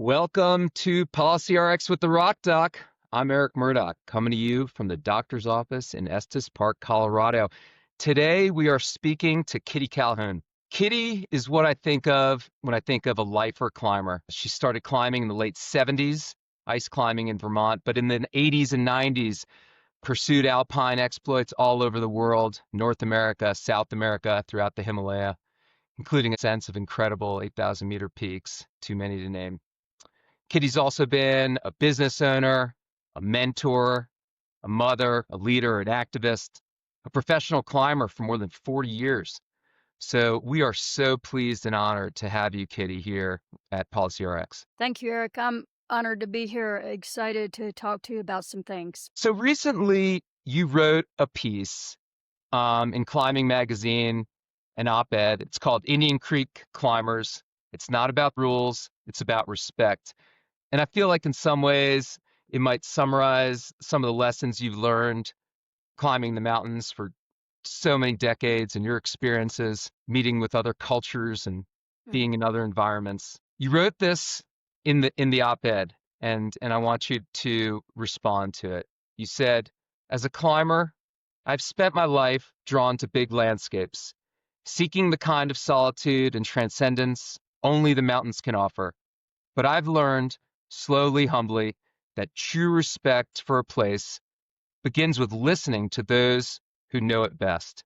Welcome to Policy RX with the Rock Doc. I'm Eric Murdoch, coming to you from the doctor's office in Estes Park, Colorado. Today, we are speaking to Kitty Calhoun. Kitty is what I think of when I think of a lifer climber. She started climbing in the late 70s, ice climbing in Vermont, but in the 80s and 90s, pursued alpine exploits all over the world, North America, South America, throughout the Himalaya, including a sense of incredible 8,000-meter peaks, too many to name. Kitty's also been a business owner, a mentor, a mother, a leader, an activist, a professional climber for more than 40 years. So we are so pleased and honored to have you, Kitty, here at Policy RX. Thank you, Eric. I'm honored to be here, excited to talk to you about some things. So recently, you wrote a piece in Climbing Magazine, an op-ed. It's called Indian Creek Climbers. It's not about rules, it's about respect. And I feel like in some ways, it might summarize some of the lessons you've learned climbing the mountains for so many decades and your experiences meeting with other cultures and being in other environments. You wrote this in the op-ed, and I want you to respond to it. You said, "As a climber, I've spent my life drawn to big landscapes, seeking the kind of solitude and transcendence only the mountains can offer. But I've learned, slowly, humbly, that true respect for a place begins with listening to those who know it best."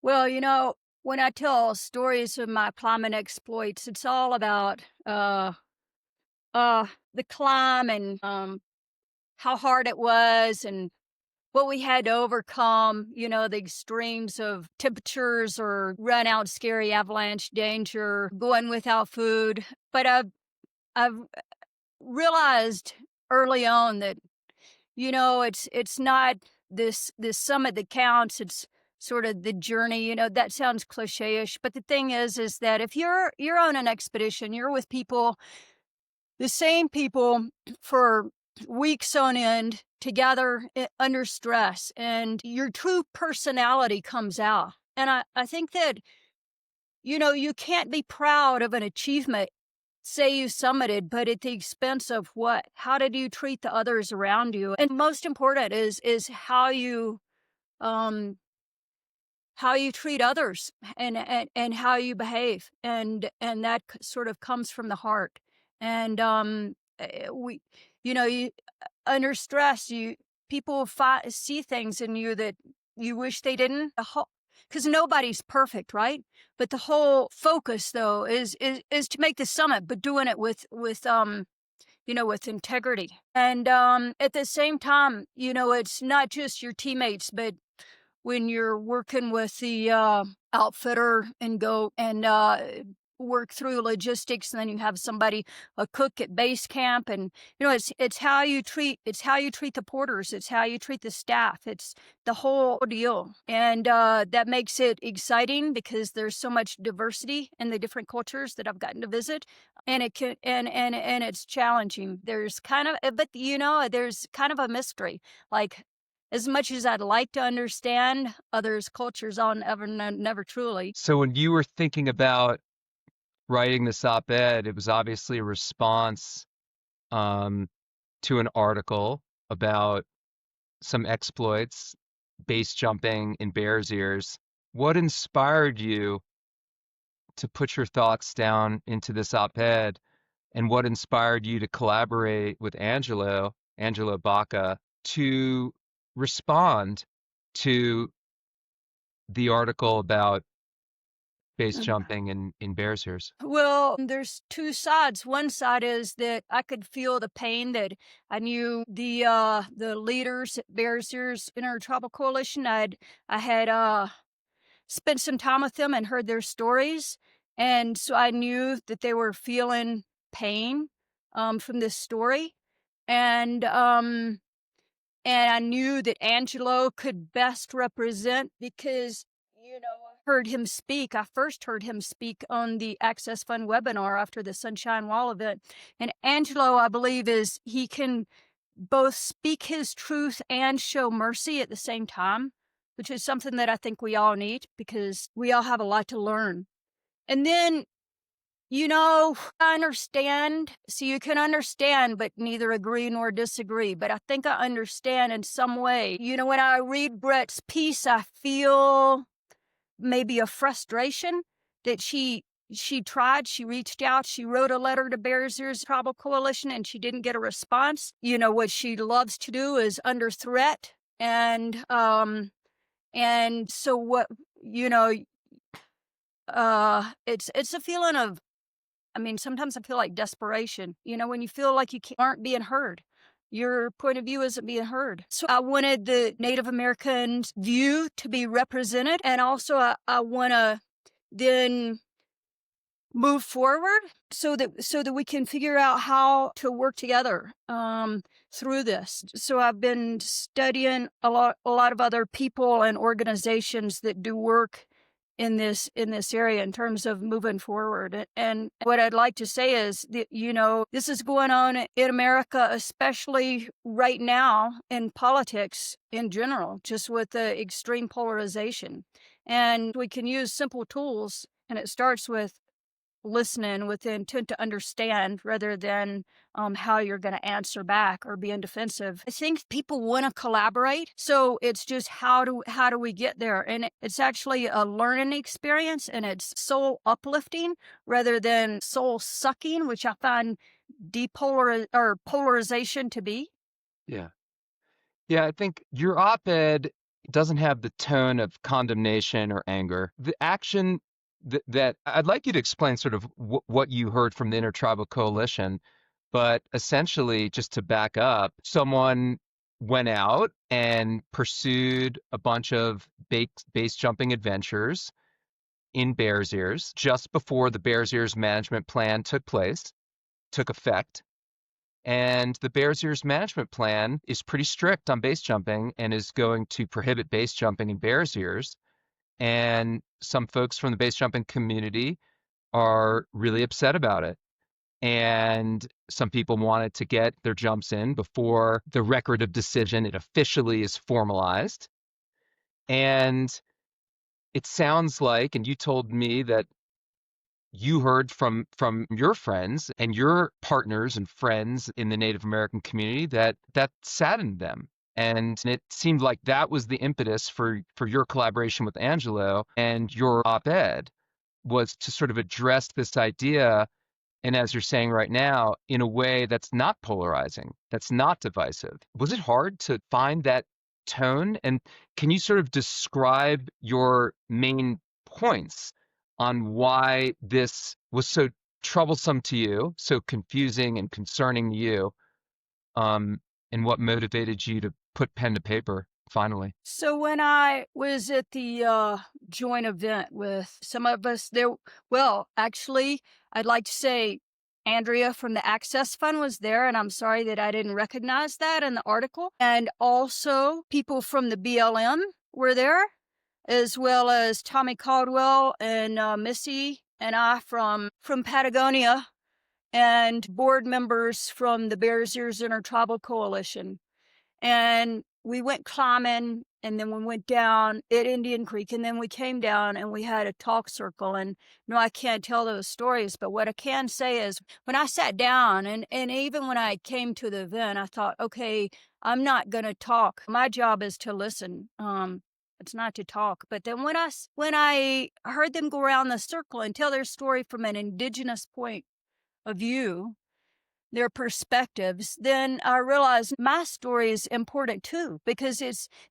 Well, when I tell stories of my climbing exploits, it's all about the climb and how hard it was and what we had to overcome, the extremes of temperatures or run out scary avalanche danger, going without food. But I've realized early on that it's not this summit that counts. It's sort of the journey. That sounds cliche-ish, but the thing is that if you're on an expedition, you're with people, the same people for weeks on end together under stress, and your true personality comes out. And I think that you can't be proud of an achievement. Say you summited, but at the expense of what? How did you treat the others around you? And most important is um how you treat others and how you behave. And that sort of comes from the heart. And we you under stress, people see things in you that you wish they didn't. Because nobody's perfect, right? But the whole focus, though, is to make the summit, but doing it with integrity. And at the same time, it's not just your teammates, but when you're working with the outfitter and go and work through logistics, and then you have a cook at base camp, and it's how you treat the porters, it's how you treat the staff, it's the whole deal. And that makes it exciting because there's so much diversity in the different cultures that I've gotten to visit, and it can and it's challenging. There's kind of a mystery, like, as much as I'd like to understand others' cultures, I'll never truly. So when you were thinking about writing this op-ed, it was obviously a response to an article about some exploits, base jumping in Bears Ears. What inspired you to put your thoughts down into this op-ed, and what inspired you to collaborate with Angelo Baca to respond to the article about base jumping in Bears Ears? Well, there's two sides. One side is that I could feel the pain, that I knew the leaders at Bears Ears Intertribal Coalition. I had spent some time with them and heard their stories, and so I knew that they were feeling pain from this story, and I knew that Angelo could best represent, because I heard him speak. I first heard him speak on the Access Fund webinar after the Sunshine Wall event. And Angelo, I believe, he can both speak his truth and show mercy at the same time, which is something that I think we all need, because we all have a lot to learn. And then, I understand. So you can understand, but neither agree nor disagree. But I think I understand in some way. When I read Brett's piece, I feel maybe a frustration that she tried, she reached out, she wrote a letter to Bears Ears Tribal Coalition and she didn't get a response. What she loves to do is under threat. And so what, you know, it's a feeling of, sometimes I feel like desperation, when you feel like aren't being heard. Your point of view isn't being heard. So I wanted the Native American view to be represented. And also I want to then move forward so that we can figure out how to work together through this. So I've been studying a lot of other people and organizations that do work in this area in terms of moving forward. And what I'd like to say is that, this is going on in America, especially right now in politics in general, just with the extreme polarization. And we can use simple tools, and it starts with listening with the intent to understand rather than how you're going to answer back or be defensive. I think people want to collaborate, so it's just how do we get there? And it's actually a learning experience, and it's soul uplifting rather than soul sucking, which I find polarization to be. Yeah. Yeah, I think your op-ed doesn't have the tone of condemnation or anger. The action that I'd like you to explain sort of what you heard from the Intertribal Coalition, but essentially, just to back up, someone went out and pursued a bunch of base jumping adventures in Bears Ears just before the Bears Ears management plan took effect. And the Bears Ears management plan is pretty strict on base jumping and is going to prohibit base jumping in Bears Ears. And some folks from the base jumping community are really upset about it. And some people wanted to get their jumps in before the record of decision it officially is formalized. And it sounds like, and you told me that you heard from your friends and your partners and friends in the Native American community that saddened them. And it seemed like that was the impetus for your collaboration with Angelo, and your op-ed was to sort of address this idea, and as you're saying right now, in a way that's not polarizing, that's not divisive. Was it hard to find that tone? And can you sort of describe your main points on why this was so troublesome to you, so confusing and concerning to you, and what motivated you to put pen to paper finally? So when I was at the joint event with some of us there, well, actually, I'd like to say Andrea from the Access Fund was there, and I'm sorry that I didn't recognize that in the article. And also people from the BLM were there, as well as Tommy Caldwell and Missy and I from Patagonia, and board members from the Bears Ears Intertribal Coalition. And we went climbing, and then we went down at Indian Creek, and then we came down and we had a talk circle. And I can't tell those stories, but what I can say is when I sat down and even when I came to the event, I thought, okay, I'm not going to talk. My job is to listen. It's not to talk. But then when I heard them go around the circle and tell their story from an Indigenous point of view, their perspectives, then I realized my story is important too, because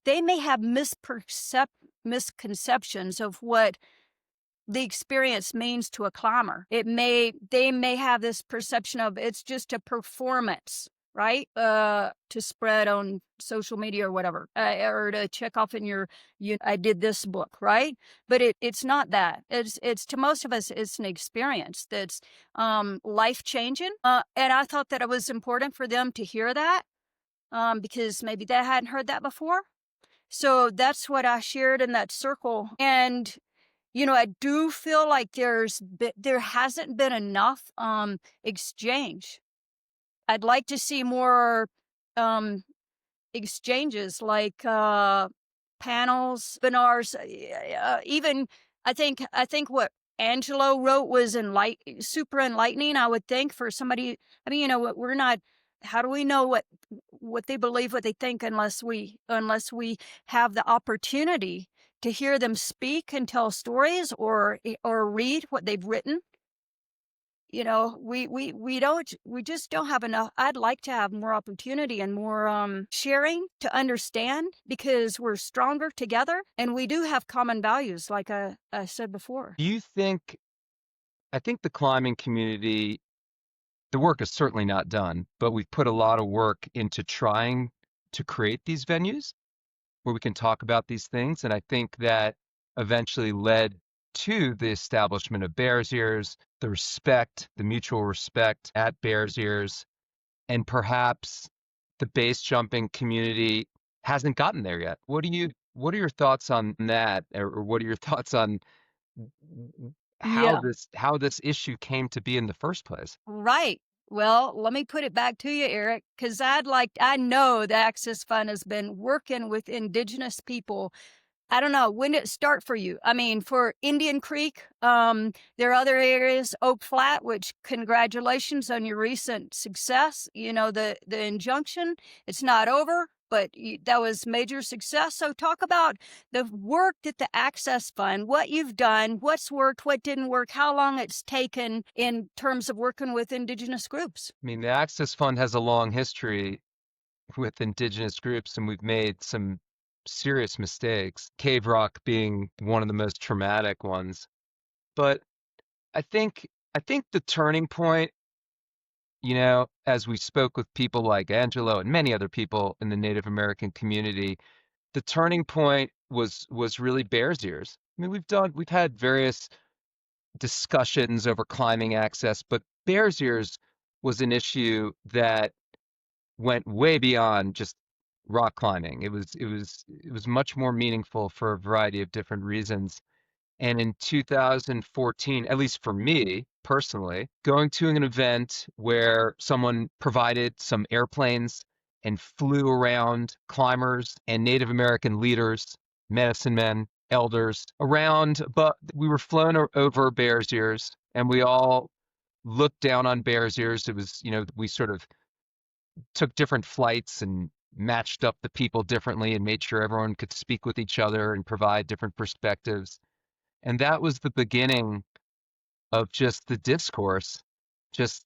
they may have misconceptions of what the experience means to a climber. They may have this perception of it's just a performance, right? To spread on social media or whatever, or to check off in I did this book, right? But it's not that. It's to most of us, it's an experience that's life changing. And I thought that it was important for them to hear that, because maybe they hadn't heard that before. So that's what I shared in that circle. And I do feel like there hasn't been enough exchange. I'd like to see more exchanges, like panels, webinars. Even I think what Angelo wrote was super enlightening, I would think, for somebody. I mean, we're not. How do we know what they believe, what they think, unless we have the opportunity to hear them speak and tell stories, or read what they've written? We just don't have enough. I'd like to have more opportunity and more sharing to understand, because we're stronger together and we do have common values, like I said before. Do you think, I think the climbing community, the work is certainly not done, but we've put a lot of work into trying to create these venues where we can talk about these things. And I think that eventually led to the establishment of Bears Ears, the respect, the mutual respect at Bears Ears, and perhaps the base jumping community hasn't gotten there yet. What are your thoughts on that? Or what are your thoughts on Yeah. how this issue came to be in the first place? Right. Well, let me put it back to you, Eric, because I know the Access Fund has been working with Indigenous people. I don't know, when did it start for you? I mean, for Indian Creek, there are other areas, Oak Flat, which congratulations on your recent success. The injunction, it's not over, but that was major success. So talk about the work that the Access Fund, what you've done, what's worked, what didn't work, how long it's taken in terms of working with Indigenous groups. I mean, the Access Fund has a long history with Indigenous groups, and we've made some serious mistakes, Cave Rock being one of the most traumatic ones. But I think I think the turning point, as we spoke with people like Angelo and many other people in the Native American community, the turning point was really Bears Ears. I mean, we've had various discussions over climbing access, but Bears Ears was an issue that went way beyond just rock climbing. It was much more meaningful for a variety of different reasons. And in 2014, at least for me personally, going to an event where someone provided some airplanes and flew around climbers and Native American leaders, medicine men, elders around, but we were flown over Bears Ears, and we all looked down on Bears Ears. It was, we sort of took different flights and matched up the people differently and made sure everyone could speak with each other and provide different perspectives. And that was the beginning of just the discourse, just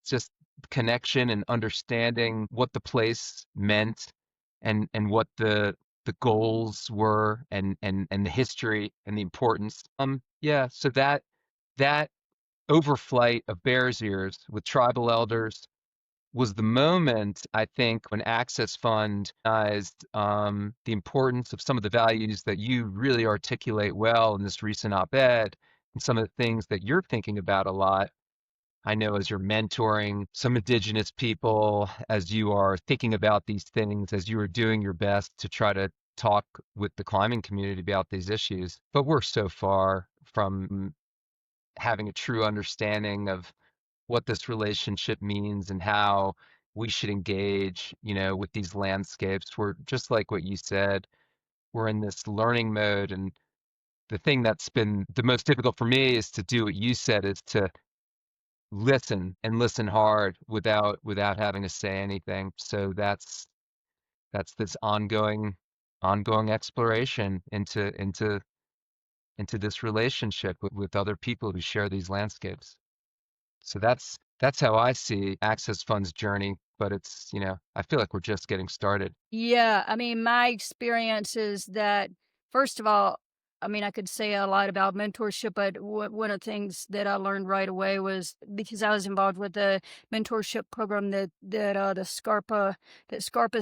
connection and understanding what the place meant, and what the goals were, and the history and the importance. Yeah, so that overflight of Bears Ears with tribal elders was the moment, I think, when Access Fund recognized the importance of some of the values that you really articulate well in this recent op-ed, and some of the things that you're thinking about a lot. I know as you're mentoring some Indigenous people, as you are thinking about these things, as you are doing your best to try to talk with the climbing community about these issues. But we're so far from having a true understanding of what this relationship means and how we should engage, with these landscapes. We're just like what you said, we're in this learning mode. And the thing that's been the most difficult for me is to do what you said, is to listen and listen hard without having to say anything. So that's this ongoing exploration into this relationship with other people who share these landscapes. So that's how I see Access Fund's journey, but it's, I feel like we're just getting started. Yeah, I mean, my experience is that, first of all, I mean, I could say a lot about mentorship, but one of the things that I learned right away was, because I was involved with the mentorship program that Scarpa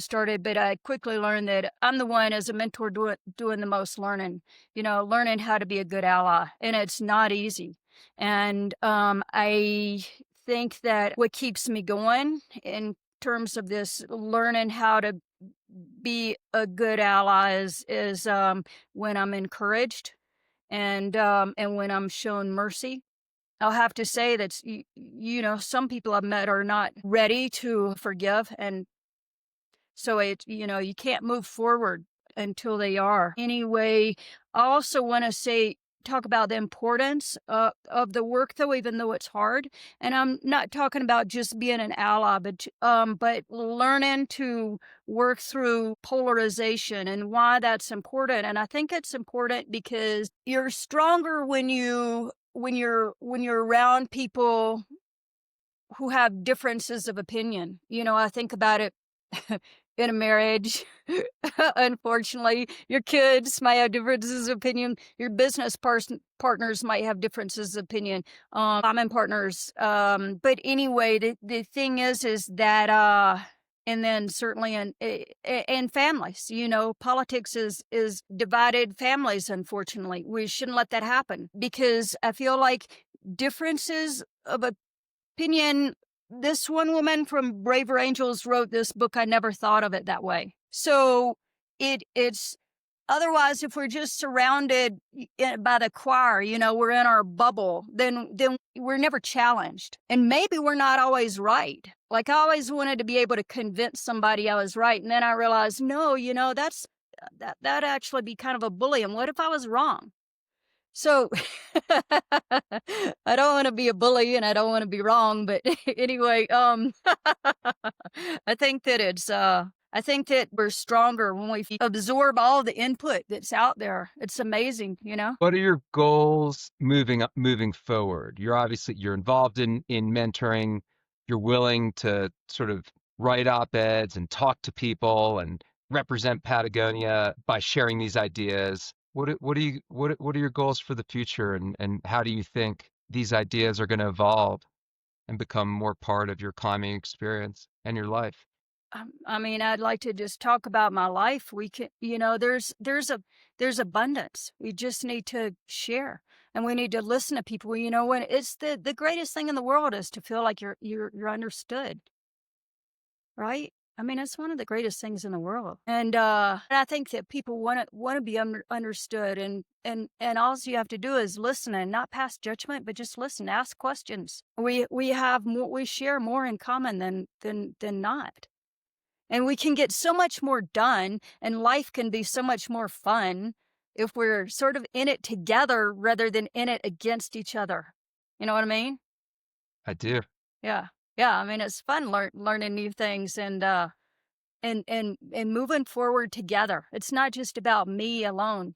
started. But I quickly learned that I'm the one as a mentor doing the most learning. Learning how to be a good ally, and it's not easy. And I think that what keeps me going in terms of this learning how to be a good ally is when I'm encouraged, and when I'm shown mercy. I'll have to say that some people I've met are not ready to forgive, and so you can't move forward until they are. Anyway, I also want to say talk about the importance of the work, though, even though it's hard. And I'm not talking about just being an ally, but learning to work through polarization and why that's important. And I think it's important because you're stronger when you're around people who have differences of opinion. I think about it in a marriage. Unfortunately, your kids might have differences of opinion. Your business partners might have differences of opinion. Common partners. But anyway, the thing is that, and then certainly in families, politics is divided families. Unfortunately, we shouldn't let that happen because I feel like differences of opinion. This one woman from Braver Angels wrote this book. I never thought of it that way. So it's otherwise, if we're just surrounded by the choir, we're in our bubble, then we're never challenged, and maybe we're not always right. Like I always wanted to be able to convince somebody I was right, and then I realized, no, that actually be kind of a bully. And what if I was wrong? So I don't want to be a bully and I don't want to be wrong, but anyway, I think that we're stronger when we absorb all the input that's out there. It's amazing. What are your goals moving forward? You're involved in mentoring. You're willing to sort of write op-eds and talk to people and represent Patagonia by sharing these ideas. What are your goals for the future, and how do you think these ideas are going to evolve and become more part of your climbing experience and your life? I mean, I'd like to just talk about my life. We can, there's abundance. We just need to share, and we need to listen to people. When it's the greatest thing in the world is to feel like you're understood, right? I mean, it's one of the greatest things in the world, and I think that people want to be understood, and all you have to do is listen and not pass judgment, but just listen, ask questions. We have more, we share more in common than not. And we can get so much more done, and life can be so much more fun if we're sort of in it together rather than in it against each other. You know what I mean? I do. Yeah. Yeah, I mean, it's fun learning new things and moving forward together. It's not just about me alone,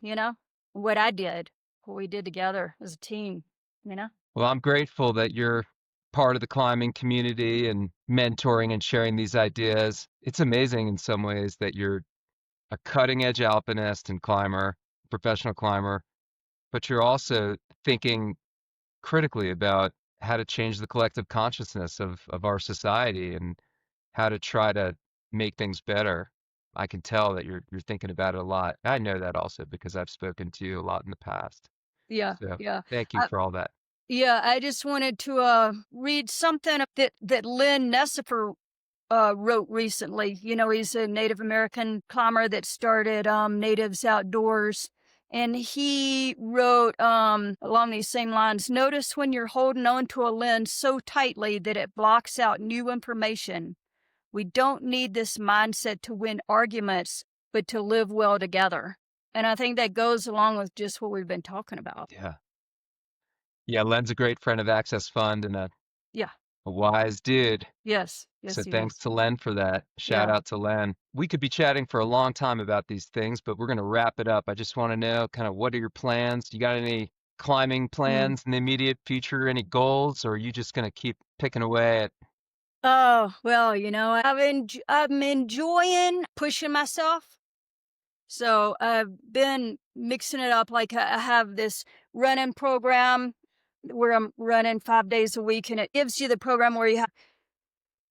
what I did, what we did together as a team. Well, I'm grateful that you're part of the climbing community and mentoring and sharing these ideas. It's amazing in some ways that you're a cutting edge alpinist and climber, professional climber, but you're also thinking critically about how to change the collective consciousness of our society and how to try to make things better. I can tell that you're thinking about it a lot. I know that also because I've spoken to you a lot in the past. Yeah, So yeah. thank you for all that. Yeah, I just wanted to read something that Lynn Nessifer wrote recently. He's a Native American climber that started Natives Outdoors. And he wrote along these same lines: notice when you're holding on to a lens so tightly that it blocks out new information. We don't need this mindset to win arguments, but to live well together. And I think that goes along with just what we've been talking about. Yeah. Yeah, Len's a great friend of Access Fund and Yeah. a wise dude. Yes. So Yes, he thanks is. to Len for that. Shout Yeah. out to Len. We could be chatting for a long time about these things, but we're going to wrap it up. I just want to know kind of what are your plans? You got any climbing Mm. plans in the immediate future? Any goals, or are you just going to keep picking away at? Oh, well, I'm enjoying pushing myself. So I've been mixing it up. Like I have this running program where I'm running 5 days a week, and it gives you the program where you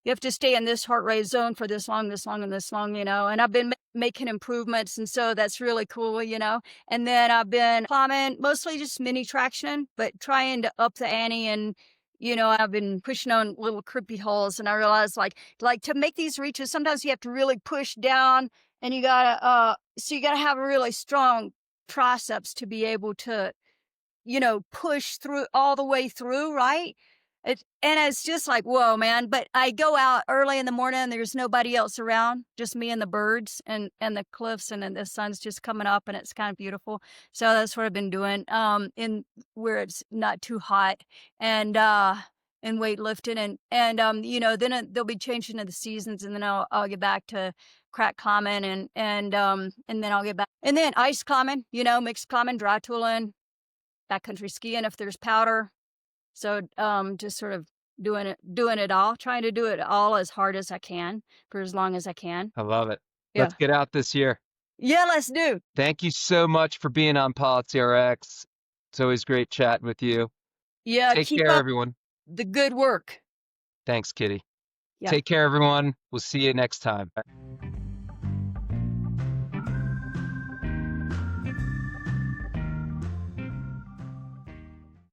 have to stay in this heart rate zone for this long, this long, and this long. And I've been making improvements. And so that's really cool. And then I've been climbing, mostly just mini traction, but trying to up the ante. And I've been pushing on little creepy holes. And I realized like to make these reaches, sometimes you have to really push down, and so you gotta have a really strong triceps to be able to push through all the way through, right? It's just like, whoa, man. But I go out early in the morning and there's nobody else around, just me and the birds and the cliffs, and then the sun's just coming up and it's kind of beautiful. So that's what I've been doing. In where it's not too hot, and weightlifting, and then they'll be changing to the seasons, and then I'll get back to crack climbing, and then I'll get back, and then ice climbing, mixed climbing, dry tooling, backcountry skiing if there's powder. So, just sort of doing it all, trying to do it all as hard as I can for as long as I can. I love it. Yeah. Let's get out this year. Yeah, let's do. Thank you so much for being on PolicyRx. It's always great chatting with you. Yeah, Take keep care, up everyone. the good work. Thanks, Kitty. Yeah. Take care, everyone. We'll see you next time.